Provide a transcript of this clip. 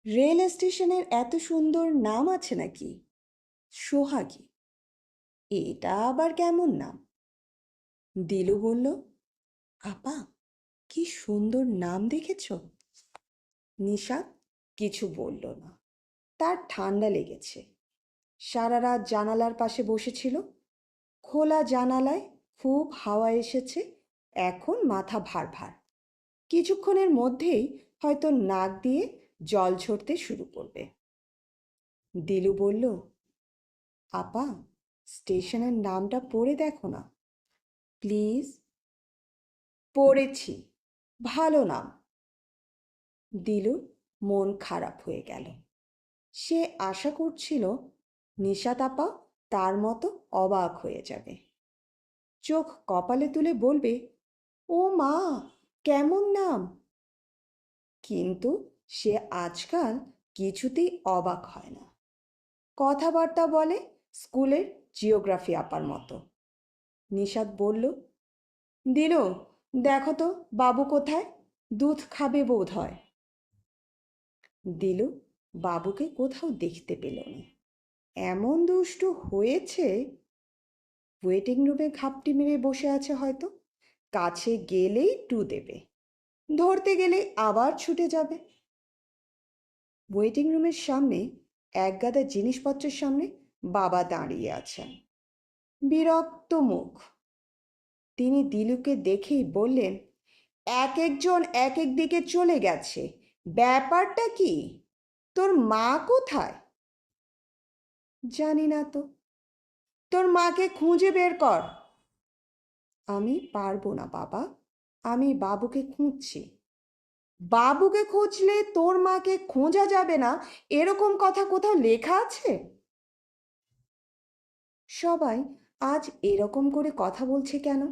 Rail স্টেশনের এত সুন্দর নাম আছে নাকি? সোহাগী, এটা আবার কেমন নাম? দিলু বলল, আপা, কি সুন্দর নাম দেখেছ? নিশাত কিছু বলল না। তার ঠান্ডা লেগেছে। সারা রাত জানালার পাশে বসেছিল। খোলা জানালায় খুব হাওয়া এসেছে। এখন মাথা ভার ভার। কিছুক্ষণের মধ্যেই হয়তো নাক দিয়ে জল ঝরতে শুরু করবে। দিলু বলল, আপা, স্টেশনের নামটা পড়ে দেখো না প্লিজ। পড়েছি, ভালো নাম। দিলুর মন খারাপ হয়ে গেল। সে আশা করছিল নিশাত আপা তার মতো অবাক হয়ে যাবে, চোখ কপালে তুলে বলবে, ও মা, কেমন নাম। কিন্তু সে আজকাল কিছুতেই অবাক হয় না। কথাবার্তা বলে স্কুলের জিওগ্রাফি আপার মতো। নিশাত বলল, দিলু, দেখো তো বাবু কোথায়? দুধ খাবে বোধ হয়। দিলু বাবুকে কোথাও দেখতে পেল না। এমন দুষ্টু হয়েছে। ওয়েটিং রুমে ঘাপটি মেরে বসে আছে হয়তো। কাছে গেলেই টু দেবে, ধরতে গেলে আবার ছুটে যাবে। ওয়েটিং রুমের সামনে এক গাদা জিনিসপত্রের সামনে বাবা দাঁড়িয়ে আছেন, বিরক্ত মুখ। তিনি দিলুকে দেখেই বললেন, এক একজন এক এক দিকে চলে গেছে, ব্যাপারটা কি? তোর মা কোথায়? জানি না তো। তোর মাকে খুঁজে বের কর। আমি পারবো না বাবা, আমি বাবুকে খুঁজছি। বাবুকে খুঁজলে তোর মাকে খোঁজা যাবে না, এরকম কথা কোথাও লেখা আছে? সবাই আজ এরকম করে কথা বলছে কেন?